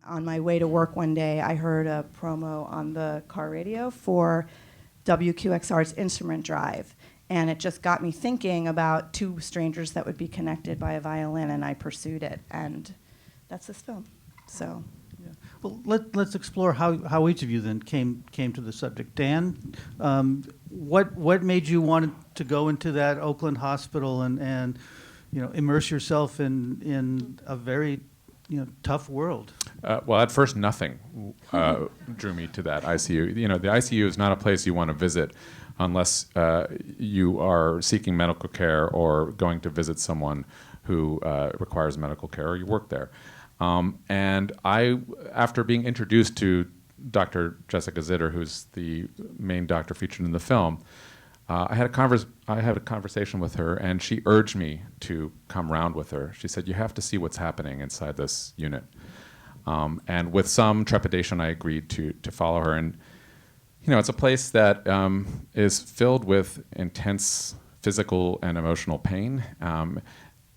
On my way to work one day, I heard a promo on the car radio for WQXR's Instrument Drive, and it just got me thinking about two strangers that would be connected by a violin, and I pursued it, and that's this film. So, yeah. Well, let's explore how each of you then came to the subject. Dan, what made you want to go into that Oakland hospital and immerse yourself in a very tough world? Well, at first, nothing drew me to that ICU. The ICU is not a place you want to visit unless you are seeking medical care or going to visit someone who requires medical care, or you work there. And I, after being introduced to Dr. Jessica Zitter, who's the main doctor featured in the film, I had a conversation with her, and she urged me to come round with her. She said, "You have to see what's happening inside this unit." And with some trepidation, I agreed to follow her. And it's a place that is filled with intense physical and emotional pain.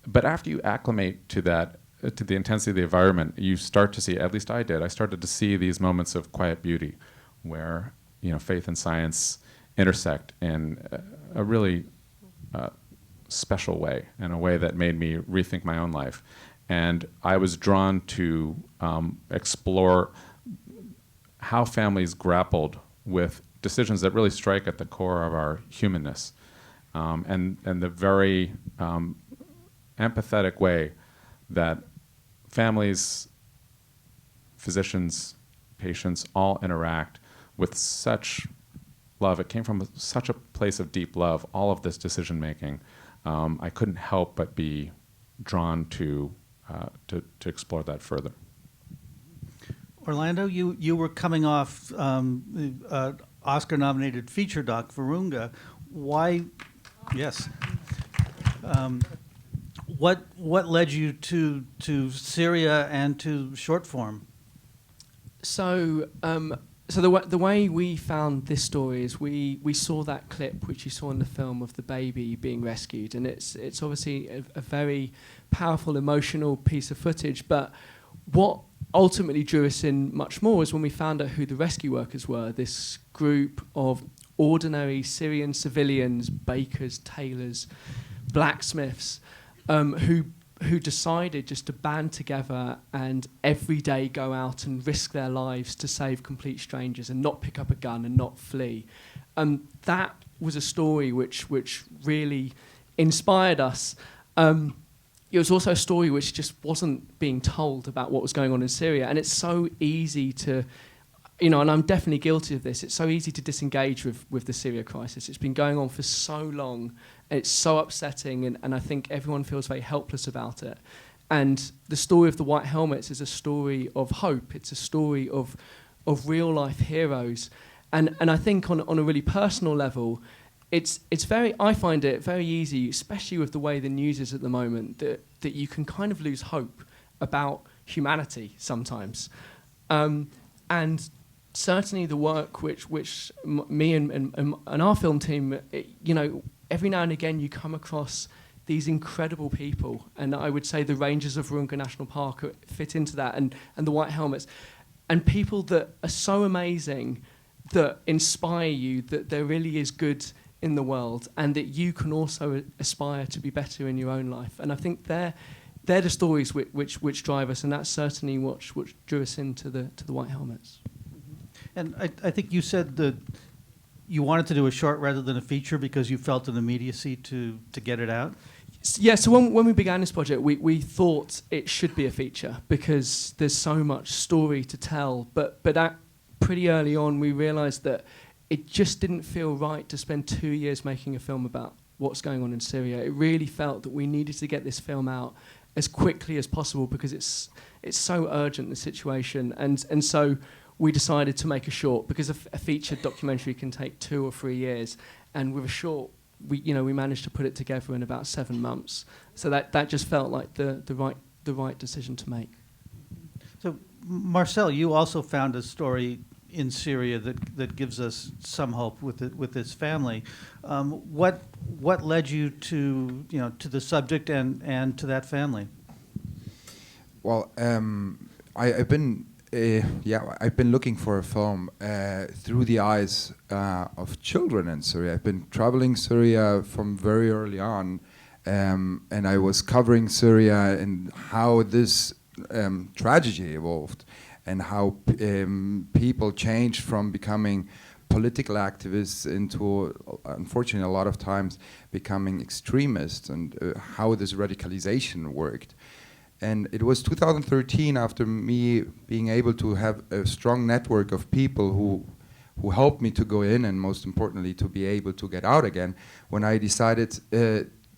But after you acclimate to the intensity of the environment, you start to see, at least I did, I started to see these moments of quiet beauty where faith and science intersect in a really special way, in a way that made me rethink my own life. And I was drawn to explore how families grappled with decisions that really strike at the core of our humanness, and the very empathetic way that families, physicians, patients all interact with such love. It came from such a place of deep love, all of this decision making. I couldn't help but be drawn to explore that further. Orlando, you were coming off Oscar-nominated feature doc Virunga. Why? Yes. What led you to Syria and to short form? So the way we found this story is we saw that clip which you saw in the film of the baby being rescued, and it's obviously a very powerful, emotional piece of footage. But what ultimately drew us in much more is when we found out who the rescue workers were. This group of ordinary Syrian civilians, bakers, tailors, blacksmiths, who decided just to band together and every day go out and risk their lives to save complete strangers and not pick up a gun and not flee. That was a story which really inspired us. It was also a story which just wasn't being told about what was going on in Syria, and it's so easy to, and I'm definitely guilty of this, it's so easy to disengage with the Syria crisis. It's been going on for so long, and it's so upsetting, and I think everyone feels very helpless about it. And the story of the White Helmets is a story of hope. It's a story of real-life heroes. And I think on a really personal level, I find it very easy, especially with the way the news is at the moment, that you can kind of lose hope about humanity sometimes. And certainly the work which me and our film team, every now and again you come across these incredible people, and I would say the Rangers of Virunga National Park fit into that, and the White Helmets, and people that are so amazing that inspire you that there really is good in the world, and that you can also aspire to be better in your own life. And I think they're the stories which drive us, and that's certainly what drew us into the White Helmets. And I think you said that you wanted to do a short rather than a feature because you felt an immediacy to get it out? Yeah, so when we began this project, we thought it should be a feature because there's so much story to tell. But pretty early on, we realised that it just didn't feel right to spend 2 years making a film about what's going on in Syria. It really felt that we needed to get this film out as quickly as possible because it's so urgent, the situation. And so we decided to make a short because a featured documentary can take 2 or 3 years, and with a short, we managed to put it together in about 7 months. So that just felt like the right decision to make. So Marcel, you also found a story in Syria that gives us some hope with this family. What led you to the subject and to that family? Well, I've been yeah, I've been looking for a film through the eyes of children in Syria. I've been traveling Syria from very early on, and I was covering Syria and how this tragedy evolved, and how people changed from becoming political activists into, unfortunately, a lot of times becoming extremists, and how this radicalization worked. And it was 2013, after me being able to have a strong network of people who helped me to go in, and most importantly to be able to get out again, when I decided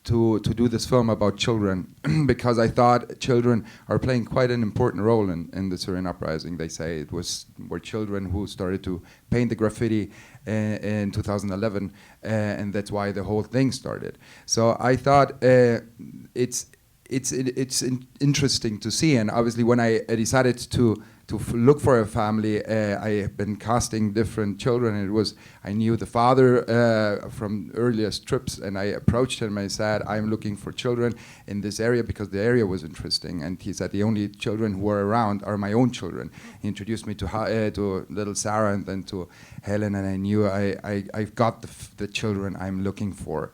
to do this film about children, because I thought children are playing quite an important role in the Syrian uprising. They say it were children who started to paint the graffiti in 2011, and that's why the whole thing started. So I thought it's interesting to see, and obviously when I decided to look for a family, I have been casting different children, and I knew the father from earliest trips, and I approached him and I said, I'm looking for children in this area because the area was interesting, and he said the only children who are around are my own children. He introduced me to little Sarah and then to Helen, and I knew I've got the children I'm looking for.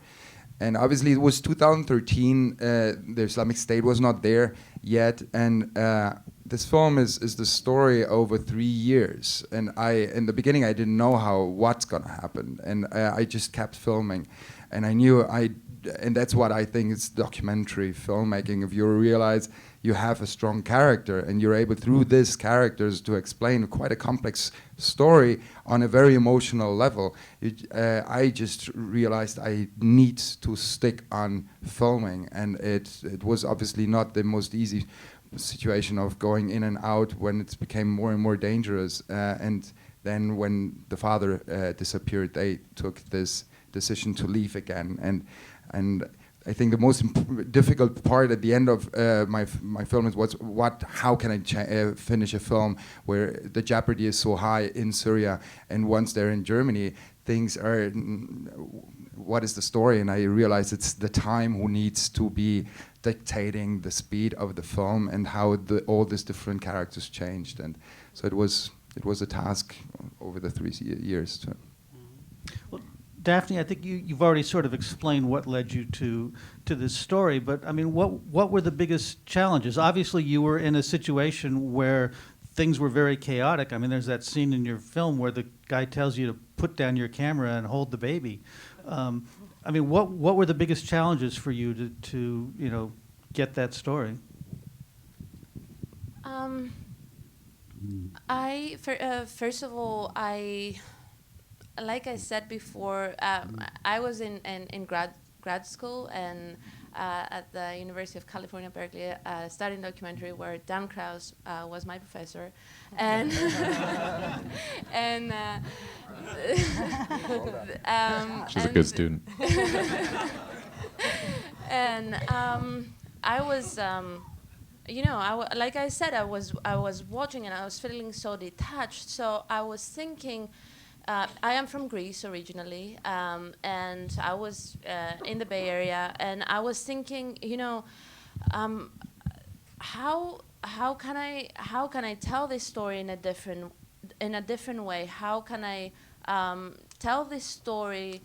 And obviously it was 2013, the Islamic State was not there yet, and this film is the story over 3 years. And in the beginning I didn't know what's gonna happen, and I just kept filming. And I knew and that's what I think is documentary filmmaking. If you realize you have a strong character and you're able through these characters to explain quite a complex story on a very emotional level, I just realized I need to stick on filming. And it was obviously not the most easy situation of going in and out when it became more and more dangerous. And then when the father disappeared, they took this decision to leave again. And I think the most difficult part at the end of my film was how can I finish a film where the jeopardy is so high in Syria, and once they're in Germany, things are, what is the story? And I realized it's the time who needs to be dictating the speed of the film and how all these different characters changed. And so it was a task over the 3 years. Well, Daphne, I think you've already sort of explained what led you to this story, but I mean, what were the biggest challenges? Obviously, you were in a situation where things were very chaotic. I mean, there's that scene in your film where the guy tells you to put down your camera and hold the baby. I mean, what were the biggest challenges for you to get that story? First of all, like I said before, I was in grad school and at the University of California, Berkeley, studying documentary, where Dan Krauss was my professor, and She's a good student. And I was. Like I said, I was watching and I was feeling so detached. So I was thinking, I am from Greece originally, and I was in the Bay Area, and I was thinking, how can I tell this story in a different way? How can I tell this story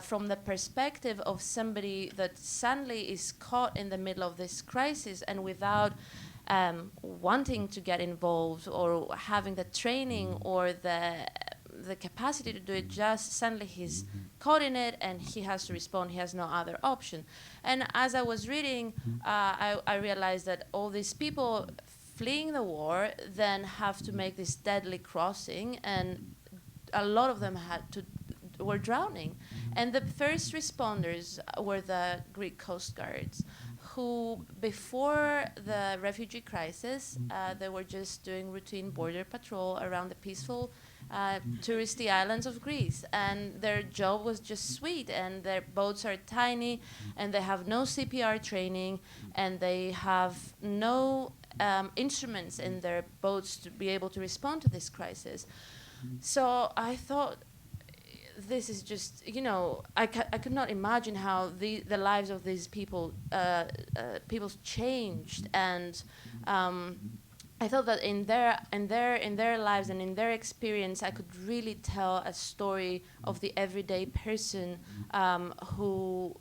from the perspective of somebody that suddenly is caught in the middle of this crisis, and without wanting to get involved or having the training or the capacity to do it, just suddenly he's caught in it and he has to respond. He has no other option. And as I was reading, I realized that all these people fleeing the war then have to make this deadly crossing, and a lot of them were drowning. And the first responders were the Greek Coast Guards, who before the refugee crisis, they were just doing routine border patrol around the peaceful touristy islands of Greece, and their job was just sweet, and their boats are tiny, and they have no CPR training, and they have no instruments in their boats to be able to respond to this crisis. So I thought, this is just, I could not imagine how the lives of these people changed, and I thought that in their lives and in their experience, I could really tell a story of the everyday person who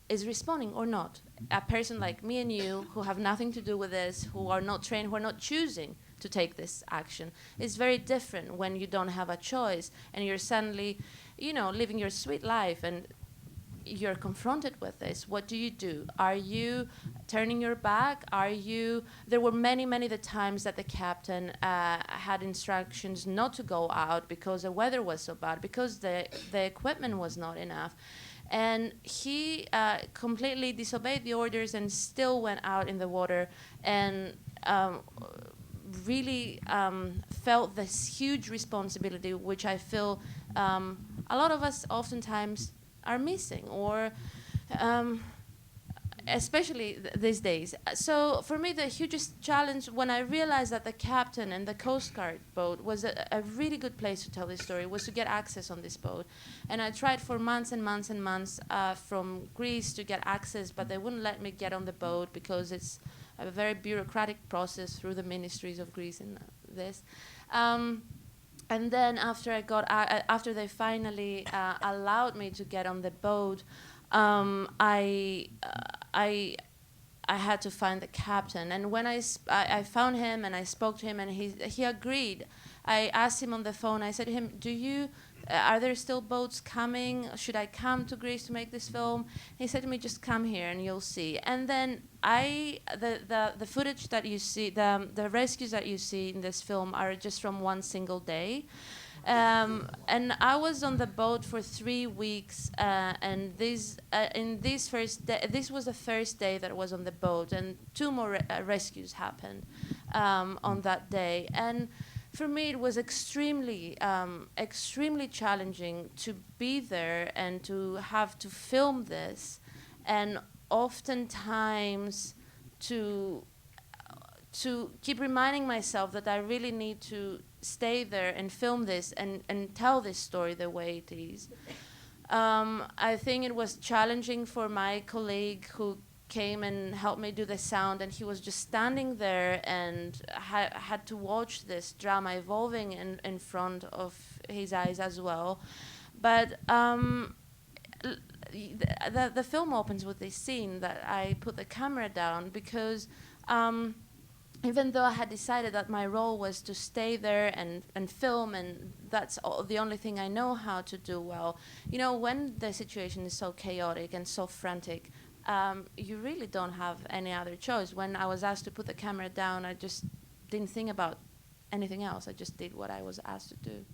is responding or not. A person like me and you, who have nothing to do with this, who are not trained, who are not choosing to take this action, is very different when you don't have a choice and you're suddenly, living your sweet life and you're confronted with this. What do you do? Are you turning your back? There were many the times that the captain had instructions not to go out because the weather was so bad, because the equipment was not enough. And he completely disobeyed the orders and still went out in the water and really felt this huge responsibility, which I feel a lot of us oftentimes are missing, or especially these days. So for me, the hugest challenge when I realized that the captain and the Coast Guard boat was a really good place to tell this story was to get access on this boat. And I tried for months and months and months from Greece to get access, but they wouldn't let me get on the boat because it's a very bureaucratic process through the ministries of Greece and this. And then after they finally allowed me to get on the boat, I had to find the captain. And when I found him and I spoke to him and he agreed. I asked him on the phone. I said to him, are there still boats coming? Should I come to Greece to make this film? He said to me, just come here and you'll see. And then the footage that you see, the rescues that you see in this film are just from one single day. And I was on the boat for 3 weeks, and this was the first day that I was on the boat, and 2 more rescues happened on that day. And for me, it was extremely challenging to be there and to have to film this, and oftentimes to keep reminding myself that I really need to stay there and film this and tell this story the way it is. I think it was challenging for my colleague who came and helped me do the sound, and he was just standing there and had to watch this drama evolving in front of his eyes as well. But the film opens with this scene that I put the camera down because even though I had decided that my role was to stay there and film, and that's the only thing I know how to do well, when the situation is so chaotic and so frantic, you really don't have any other choice. When I was asked to put the camera down, I just didn't think about anything else. I just did what I was asked to do.